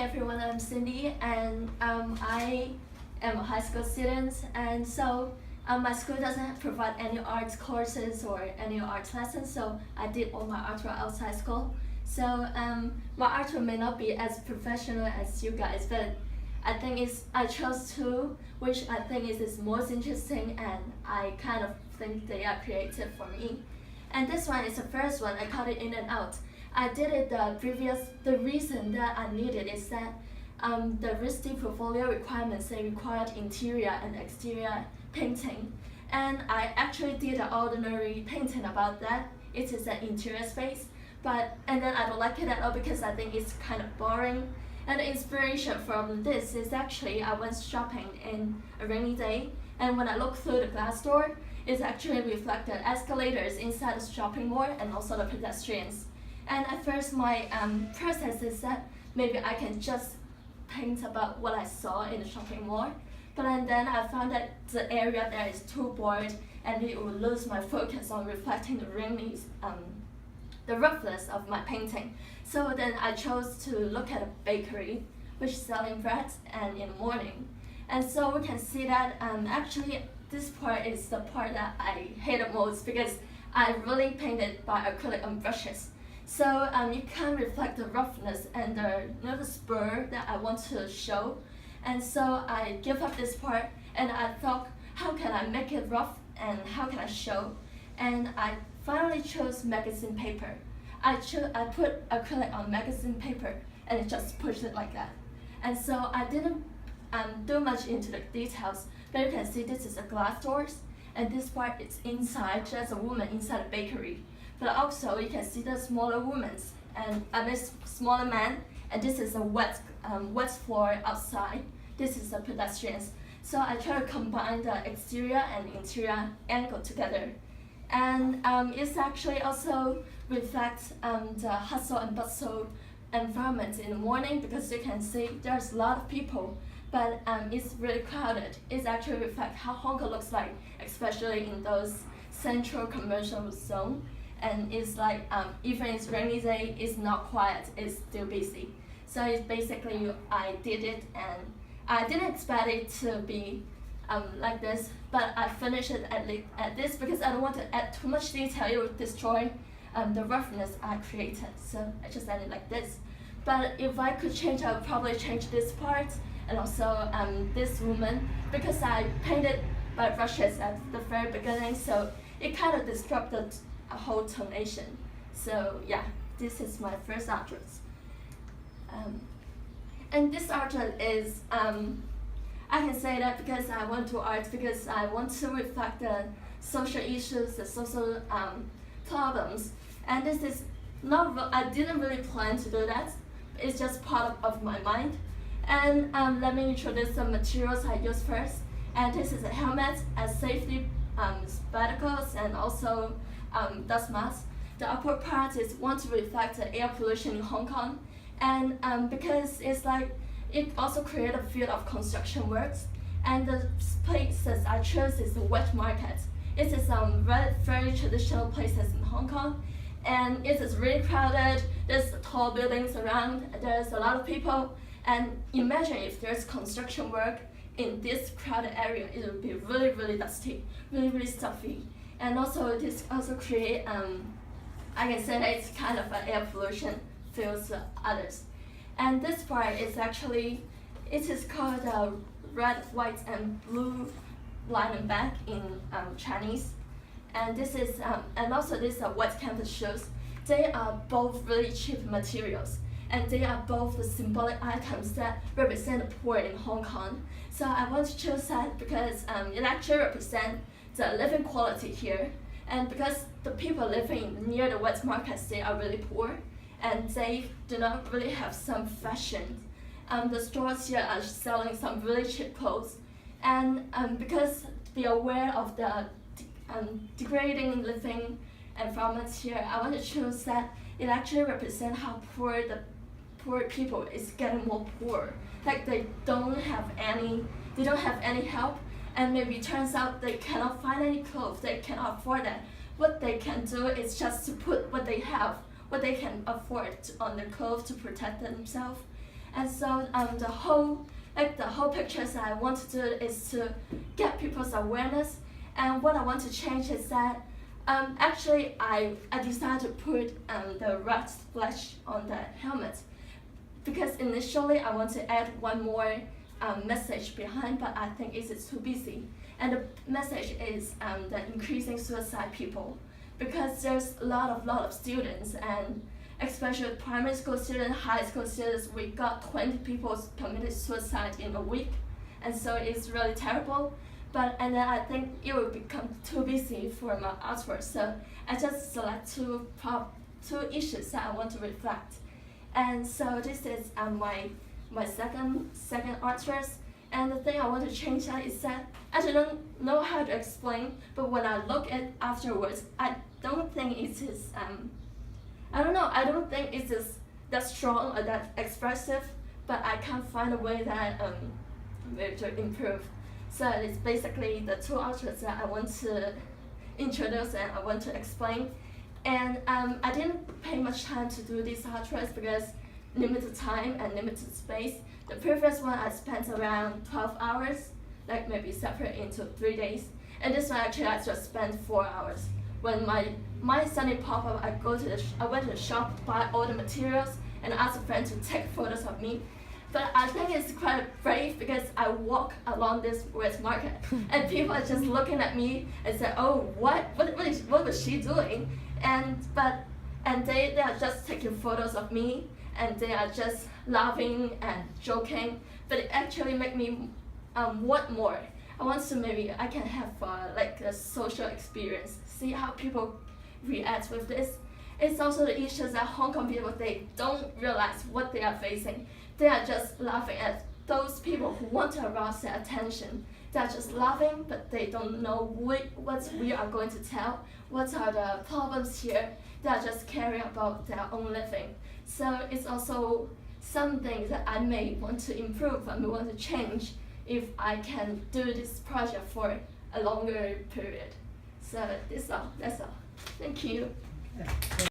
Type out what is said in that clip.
everyone, I'm Cindy, and I am a high school student, and so my school doesn't provide any arts courses or any arts lessons, so I did all my artwork outside school. So my artwork may not be as professional as you guys, but I think I chose two, which I think is most interesting, and I kind of think they are creative for me. And this one is the first one. I cut it in and out. I did it the reason that I needed is that the RISD portfolio requirements, they required interior and exterior painting. And I actually did an ordinary painting about that. It is an interior space, and then I don't like it at all because I think it's kind of boring. And the inspiration from this is actually I went shopping in a rainy day, and when I looked through the glass door, it actually reflected escalators inside the shopping mall and also the pedestrians. And at first my process is that maybe I can just paint about what I saw in the shopping mall, but then I found that the area there is too bored and it would lose my focus on reflecting the roughness of my painting. So then I chose to look at a bakery which is selling bread and in the morning. And so we can see that actually this part is the part that I hated most because I really painted by acrylic on brushes. So you can reflect the roughness and the spur that I want to show. And so I give up this part and I thought, how can I make it rough and how can I show? And I finally chose magazine paper. I put acrylic on magazine paper and it just pushed it like that. And so I didn't do much into the details, but you can see this is a glass doors and this part is inside, there's a woman inside a bakery. But also you can see the smaller women and this smaller man, and this is a wet floor outside. This is the pedestrians. So I try to combine the exterior and interior angle together. And it's actually also reflects the hustle and bustle environment in the morning because you can see there's a lot of people, but it's really crowded. It actually reflects how Hong Kong looks like, especially in those central commercial zone. And it's like, even it's rainy day, it's not quiet, it's still busy. So it's basically, I did it and I didn't expect it to be like this, but I finished it at this because I don't want to add too much detail, it would destroy the roughness I created. So I just added like this. But if I could change, I would probably change this part and also this woman because I painted by brushes at the very beginning, so it kind of disrupted a whole tonation. So yeah, this is my first artwork. And this artwork is, I can say that because I want to art because I want to reflect the social issues, the social problems. And this is not, I didn't really plan to do that. It's just part of my mind. And let me introduce some materials I use first. And this is a helmet, a safety spectacles, and also dust mask. The upper part is want to reflect the air pollution in Hong Kong, and because it's like it also creates a field of construction works. And the places I chose is the wet market. It is very traditional places in Hong Kong, and it is really crowded. There's tall buildings around. There's a lot of people, and imagine if there's construction work in this crowded area, it would be really, really dusty, really, really stuffy. And also this also create, I can say that it's kind of an air pollution fills to others. And this part is actually, it is called red, white, and blue line and back in Chinese. And this is, and also these are white canvas shoes. They are both really cheap materials, and they are both the symbolic items that represent the poor in Hong Kong. So I want to choose that because it actually represents the living quality here, and because the people living near the wet markets, they are really poor and they do not really have some fashion. The stores here are selling some really cheap clothes, and because to be aware of the degrading living environments here, I want to choose that it actually represents how poor the poor people is getting more poor. Like they don't have any help. And maybe it turns out they cannot find any clothes, they cannot afford that. What they can do is just to put what they have, what they can afford on their clothes to protect themselves. And so the whole pictures that I want to do is to get people's awareness. And what I want to change is that actually I decided to put the red splash on the helmet because initially I want to add one more message behind, but I think it's too busy. And the message is the increasing suicide people, because there's a lot of students, and especially primary school students, high school students, we got 20 people committed suicide in a week, and so it's really terrible. And then I think it will become too busy for my artwork, so I just select two issues that I want to reflect. And so this is my second artwork. And the thing I want to change that is that I don't know how to explain, but when I look at afterwards, I don't think it is I don't think it is that strong or that expressive, but I can't find a way that to improve. So it's basically the two artworks that I want to introduce and I want to explain. And I didn't pay much time to do these artworks because limited time and limited space. The previous one I spent around 12 hours, like maybe separate into 3 days. And this one actually I just spent 4 hours. When my Sunday pop-up, I went to the shop, buy all the materials, and ask a friend to take photos of me. But I think it's quite brave because I walk along this wet market and people are just looking at me and say, oh, what was she doing? And they are just taking photos of me and they are just laughing and joking. But it actually make me want more. I want to maybe I can have like a social experience, see how people react with this. It's also the issues that Hong Kong people, they don't realize what they are facing. They are just laughing at those people who want to arouse their attention. They are just laughing, but they don't know what we are going to tell. What are the problems here? They are just caring about their own living. So it's also something that I may want to improve and may want to change if I can do this project for a longer period. So that's all. Thank you.